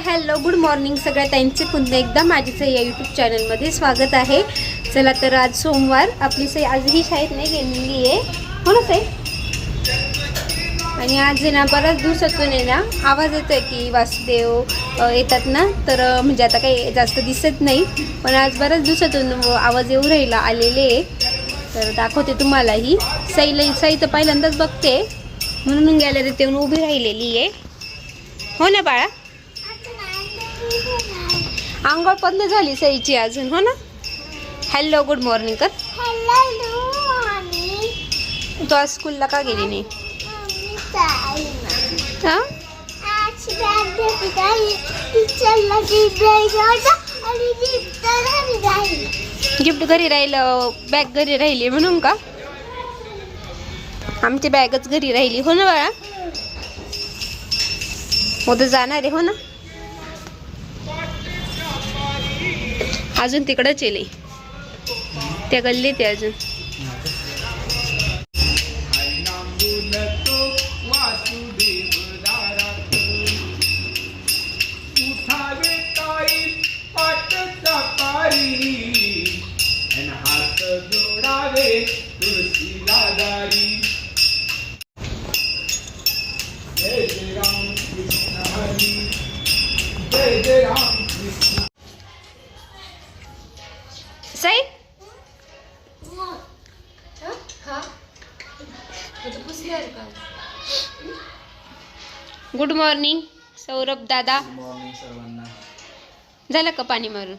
Hello good morning सगळ्या ताईंचे पुन्हा एकदा माझी सई या यूट्यूब चॅनलमध्ये स्वागत आहे। चला तर आज सोमवार, आपली सई आजही शाळेत नाही गेलेली आहे, हो ना सई? आणि आज आहे ना बऱ्याच दिवसातून आहे ना आवाज येतोय की वासुदेव येतात ना, तर म्हणजे आता काही जास्त दिसत नाही, पण आज बऱ्याच दिवसातून आवाज येऊ राहिला आलेले आहे, तर दाखवते तुम्हालाही। सई तर पहिल्यांदाच बघते म्हणून गॅलरीत येऊन उभी राहिलेली आहे, हो ना बाळा? अंघोळ पण झाली सईची अजून, हो ना? हॅलो गुड मॉर्निंग कर। तू आज स्कूलला का गेली नाही? हां गिफ्ट घरी राहिलं, बॅग घरी राहिली म्हणून का? आमची बॅगच घरी राहिली, हो ना बाळा? उद्या जाणार आहे, हो ना? अजून तिकडंच येले त्या गल्लीत आहे अजून। सई गुड मॉर्निंग सौरभ दादा। गुड मॉर्निंग सर्वांना। झालं का पाणी मारून?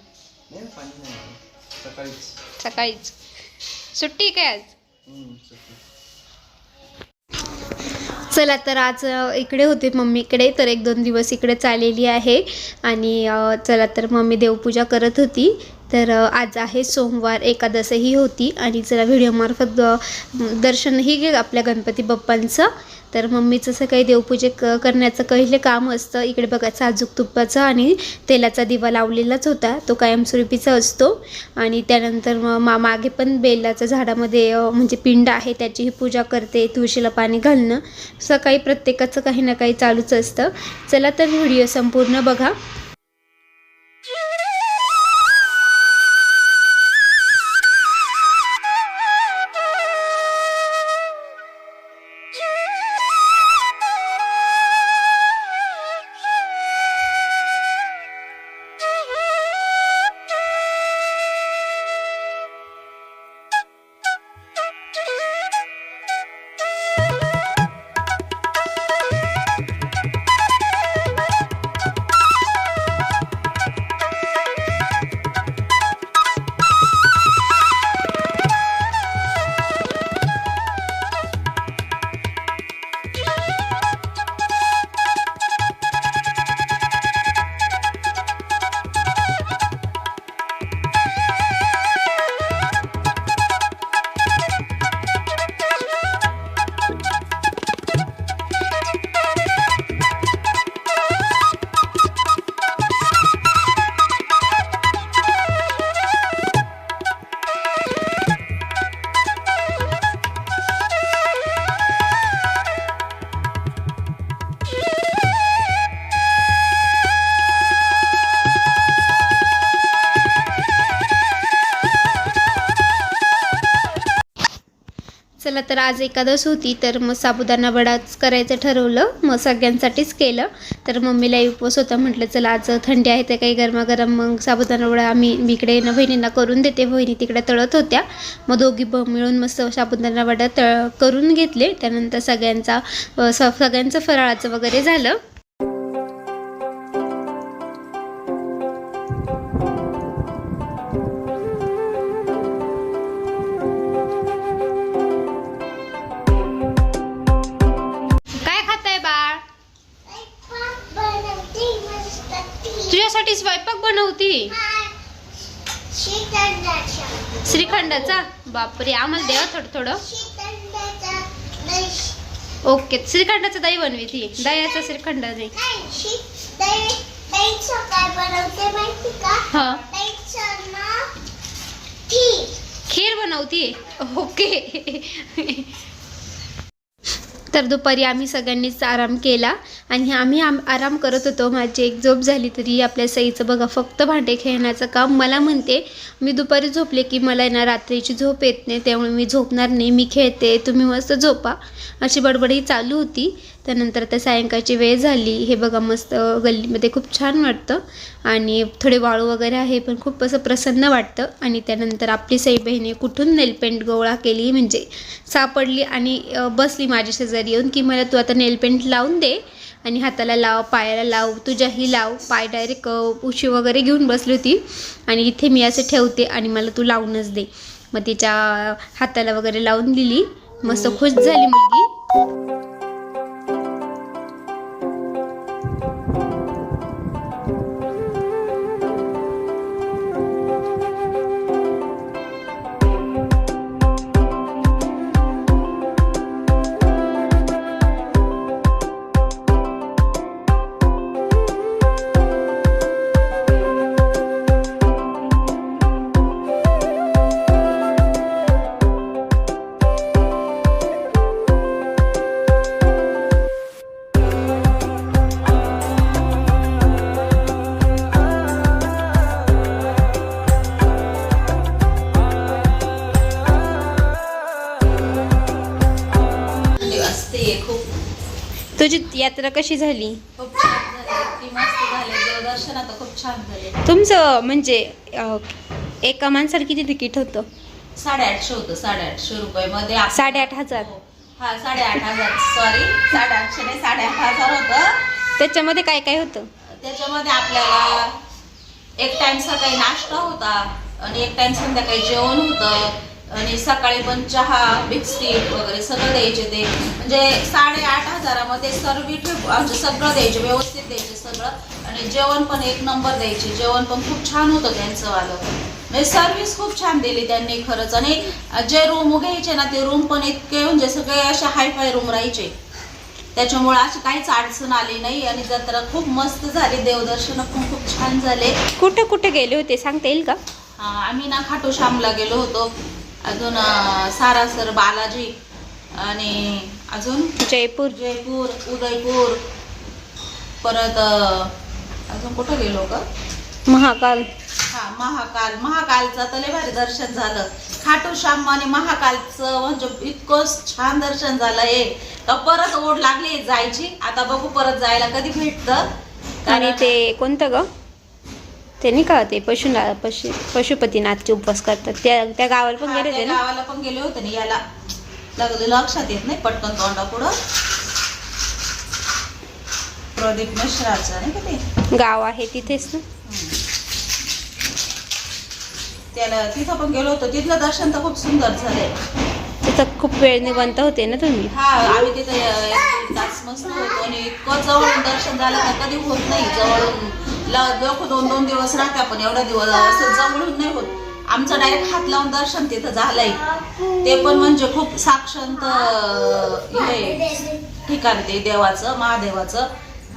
नाही, पाणी नाही, सकाळीच सुट्टी काय आज? चला तर आज इकडे होते मम्मीकडे, तर 1-2 दिवस इकडे चाललेली आहे। आणि चला तर मम्मी देवपूजा करत होती, तर आज आहे सोमवार, एकादशीही होती, आणि चला व्हिडिओमार्फत दर्शनही घे आपल्या गणपती बाप्पांचं। तर मम्मीचं सकाळी देवपूजे करण्याचं पहिले काम असतं। इकडे बघा साजूक तुपाचा आणि तेलाचा दिवा लावलेलाच होता, तो कायमस्वरूपीचा असतो। आणि त्यानंतर मागे पण बेलाच्या झाडामध्ये म्हणजे पिंड आहे, त्याचीही पूजा करते, तुळशीला पाणी घालणं, सकाळी प्रत्येकाचं काही ना काही चालूच असतं। चला तर व्हिडिओ संपूर्ण बघा। चला तर आज एकादश होती, तर मग साबुदाणा वडाच करायचं ठरवलं, मग सगळ्यांसाठीच केलं। तर मम्मीलाही उपवास होता, म्हटलं चला आज थंडी आहे तर काही गरमागरम मग साबुदाणा वडा आम्ही इकडे बहिणींना करून देते, बहिणी तिकडे तळत होत्या, मग दोघी मिळून मस्त साबुदाणा वडा करून घेतले। त्यानंतर सगळ्यांचं फराळाचं वगैरे झालं। तुझ्यासाठी स्वयंपाक बनवती श्रीखंडाचा? बापरे, आम्हाला द्या थोडं थोडं। ओके, श्रीखंडाचं दही बनवती, दह्याचं श्रीखंड नाही। हा, खीर बनवती, ओके। तर दुपारी आम्ही सगळ्यांनीच आराम केला आणि आम्ही आराम करत होतो. माझी एक झोप झाली तरी आपल्या सईचं बघा फक्त भांडे खेळण्याचं काम. मला म्हणते मी दुपारी झोपले की मला ना रात्रीची झोप येत नाही, त्यामुळे मी झोपणार नाही, मी खेळते, तुम्ही मस्त झोपा, अशी बडबडी चालू होती. त्यानंतर आता सायंकाळची वेळ झाली. हे बघा मस्त गल्लीमध्ये खूप छान वाटतं आणि थोडे वाळू वगैरे आहे पण खूप असं प्रसन्न वाटतं. आणि त्यानंतर आपली सई बहिणी कुठून नेलपेंट गोळा केली म्हणजे सापडली आणि बसली माझ्या शेजारी येऊन की मला तू आता नेलपेंट लावून दे आणि हाताला लाव, पायाला लाव, तुझ्याही लाव. पाय डायरेक्ट उशी वगैरे घेऊन बसली होती आणि इथे मी असं ठेवते आणि मला तू लावूनच दे. मग तिच्या हाताला वगैरे लावून दिली. मस्त खुश झाली मुलगी. तुझी यात्रा कशी झाली? खूप छान झाले, की मस्त झाले. देवदर्शन आता खूप छान झाले. तुमचं म्हणजे एका माणसाला किती तिकीट होतं? 850 होतं. 850 रुपये मध्ये 8,500. हा 8,500 सॉरी 850 नाही 8,500 होतं. त्याच्यामध्ये काय काय होतं? त्याच्यामध्ये आपल्याला एक टाइम सकाळी नाश्ता होता आणि एक टाइम संध्याकाळी जेवण होतं आणि सकाळी पण चहा, बिस्किट वगैरे सगळं द्यायचे. ते म्हणजे 8,500 मध्ये सर्व आमचं सगळं द्यायचे, व्यवस्थित द्यायचे सगळं. आणि जेवण पण एक नंबर द्यायचे. जेवण पण खूप छान होतं त्यांचं वालं. म्हणजे सर्व्हिस खूप छान दिली त्यांनी खरंच. आणि जे रूम घ्यायचे ना ते रूम पण इतके म्हणजे सगळे असे हायफाय रूम राहायचे, त्याच्यामुळे अशी काहीच अडचण आली नाही. आणि जत्रा खूप मस्त झाली. देवदर्शन पण खूप छान झाले. कुठे कुठे गेले होते सांगता येईल का? आम्ही ना खाटू श्यामला गेलो होतो, अजून सारासर, बालाजी आणि अजून जयपूर, उदयपूर, परत अजून कुठं गेलो का? महाकाल. महाकालचं तर लय भारी दर्शन झालं. खाटू श्याम आणि महाकालचं म्हणजे इतकं छान दर्शन झालं हे का परत ओढ लागली जायची. आता बघू परत जायला कधी भेटतं. आणि ते कोणतं ग ते नाही का ते पशुपतीनाथचे उपवास करतात त्या गावाला पण गेले होते ना? गावाला पण गेले होते ना. याला लक्षात येत नाही पटकन तोंडा पुढं. प्रदीप मिश्राचं नाही का ते गाव आहे तिथेच ना. त्याला तिथं पण गेलो होतो. तिथलं दर्शन तर खूप सुंदर झालंय. तिथं खूप वेळ निवांत होते ना तुम्ही? हा आम्ही तिथं 1-2 तास मस्त होतो आणि इतकं जवळून दर्शन झालं तर कधी होत नाही. जवळून लोक 2-2 दिवस राहते पण एवढा दिवस असं जवळून नाही होत. आमचं डायरेक्ट हात लावून दर्शन तिथं झालंय. ते पण म्हणजे खूप साक्षात हे ठिकाण ते देवाचं, महादेवाचं.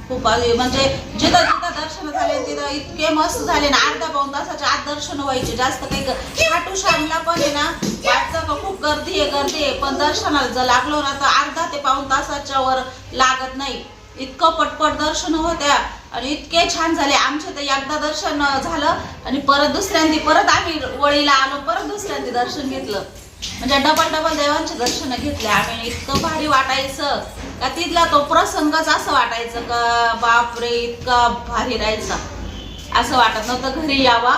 खूप म्हणजे जिथं जिथं दर्शन झाले तिथं इतके मस्त झाले ना. अर्धा-पाऊण तासाच्या आत दर्शन व्हायचे. जास्त काही खाटू श्यामला पण आहे ना वाटतं का खूप गर्दी आहे पण दर्शनाला जर लागलो ना तर अर्धा ते पाऊण तासाच्या वर लागत नाही. इतकं पटपट दर्शन होत्या आणि इतके छान झाले. आमचे तर एकदा दर्शन झालं आणि परत आम्ही वळीला आलो, परत दुसऱ्यांदी दर्शन घेतलं. म्हणजे डबल देवांचे दर्शन घेतले आम्ही. इतकं भारी वाटायचं का तिथला तो प्रसंगच असं वाटायचं का बापरे इतका भारी राहायचा. असं वाटत नव्हतं घरी यावा.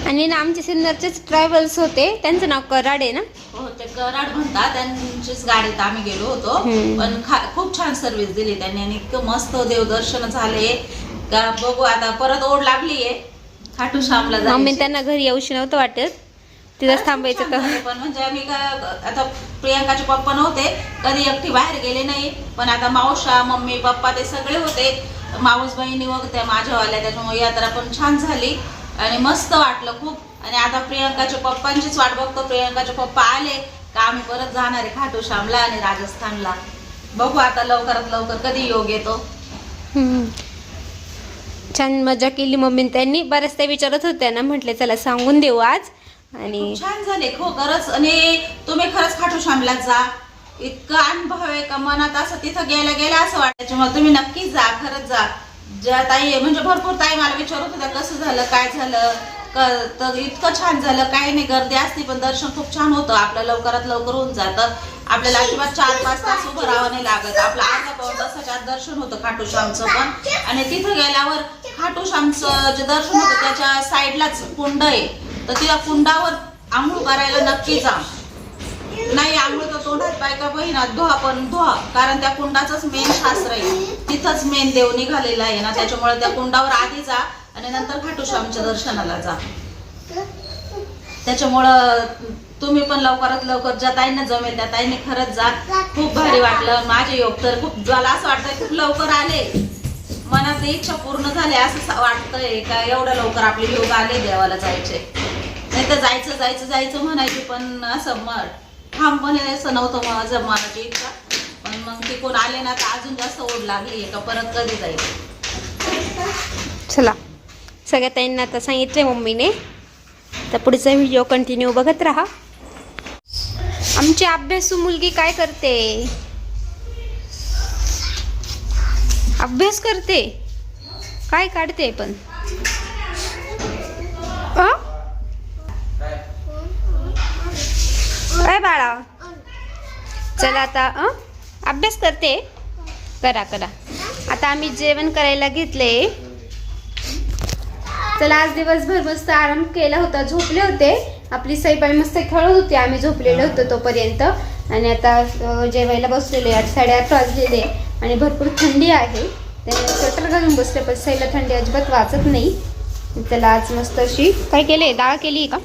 आणि ना आमचे सिन्नरचेच ट्रॅव्हल्स होते, त्यांचं नाव कराड आहे ना? हो ते कराड म्हणतात. त्यांचीच गाडीत आम्ही गेलो होतो. पण खूप छान सर्व्हिस दिली त्यांनी आणि इतकं मस्त देवदर्शन झाले का बघू आता परत ओढ लागलीये खाटू श्यामला जायची. मम्मी त्यांना घरी येऊशी नव्हतं वाटत, तिथंच थांबायचं तर. पण म्हणजे आम्ही आता प्रियांकाचे पप्पा नव्हते, कधी एकटी बाहेर गेले नाही. पण आता मावशा, मम्मी, पप्पा ते सगळे होते. मावस बहिणी वगैरे माझ्यावाल्या, त्याच्यामुळे यात्रा पण छान झाली आणि मस्त वाटलं खूप. आणि आता प्रियांकाच्या पप्पांचीच वाट बघतो. प्रियांकाचे पप्पा आले का आम्ही परत जाणार आहे खाटू श्यामला आणि राजस्थानला. बघू आता लवकरात लवकर कधी योग येतो. छान मजा केली मम्मी त्यांनी. बऱ्याच त्या विचारत होत्या ना, म्हटले चला सांगून देऊ आज. आणि छान झाले हो खरंच. आणि तुम्ही खरंच खाटू श्यामला जा. इतकं अनुभव आहे का मनात असं तिथं गेल्या गेल्या असं वाटायचं. मग तुम्ही नक्कीच जा, खरंच जा. ज्या ताई म्हणजे भरपूर ताई मला विचारत होत्या कसं झालं, काय झालं, तर इतकं छान झालं. काही नाही, गर्दी असते पण दर्शन खूप छान होतं. आपलं लवकरात लवकर होऊन जातं. आपल्याला अजिबात 4-5 तास उभं राहावं नाही लागत. आपलं अर्धा पाऊण तासाच्या आत दर्शन होतं खाटूश्यामचं पण. आणि तिथं गेल्यावर खाटूश्यामचं जे दर्शन होतं त्याच्या साईडलाच कुंड आहे, तर त्या कुंडावर आंघोळ करायला नक्की जा. नाही आंघोळ तर तोंडात बायका बहिणा धुवा, पण धुवा, कारण त्या कुंडाचंच मेन शास्त्र आहे. तिथंच मेन देव निघालेला आहे ना, त्याच्यामुळे त्या कुंडावर आधी जा आणि नंतर खाटूश्यामच्या दर्शनाला जा. त्याच्यामुळं तुम्ही पण लवकरात लवकर ज्या ताईंना जमेल त्या ताईंनी खरंच जा. खूप भारी वाटलं. माझे योग तर खूप मला असं वाटतंय खूप लवकर आले, मनात इच्छा पूर्ण झाली असं वाटतंय का एवढं लवकर आपले योग आले देवाला जायचे. नाही तर जायचं जायचं जायचं म्हणायचे, पण असं ठामपणे असं नव्हतं माझं मनाची इच्छा. पण मग ते कोण आले ना तर अजून जास्त ओढ लागली का परत कधी जायचं. चला, सगळ्या ताईंना आता सांगितले मम्मीने, तर पुढचा व्हिडिओ कंटिन्यू बघत राहा. आमची अभ्यासू मुलगी काय करते? अभ्यास करते. काय काढते पण? काय बाळा? चला आता अभ्यास करते. करा करा. आता आम्ही जेवण करायला घेतले. चला, आज दिवसभर मस्त आराम केला होता, झोपले होते. आपली सईबाई मस्त खेळत होती, आम्ही झोपलेलो होतो तोपर्यंत. आणि आता जेवायला बसलेले. 8:30 वाजलेले आणि भरपूर थंडी आहे, त्याने स्वेटर घालून बसले, पण सईला थंडी अजिबात वाचत नाही. चला, आज मस्त अशी काय केले, डाळ केली का?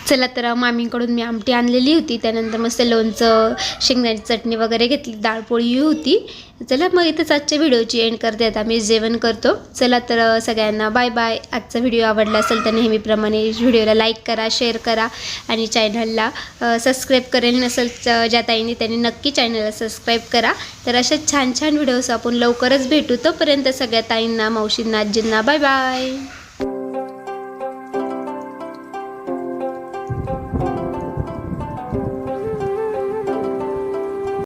चला, तर मामींकडून मी आमटी आणलेली होती, त्यानंतर मस्त लोणचं, शेंगदाण्याची चटणी वगैरे घेतली, डाळपोळी होती. चला, मग इथंच आजच्या व्हिडिओची एंड करते. आता मी जेवण करतो. चला, तर सगळ्यांना बाय बाय. आजचा व्हिडिओ आवडला असेल तर नेहमीप्रमाणे व्हिडिओला लाईक करा, शेअर करा आणि चॅनलला सबस्क्राईब करेल नसेल ज्या ताईंनी त्यांनी नक्की चॅनलला सबस्क्राईब करा. तर अशा छान छान व्हिडिओज आपण लवकरच भेटू. तोपर्यंत सगळ्या ताईंना, मावशींना, आजींना बाय बाय.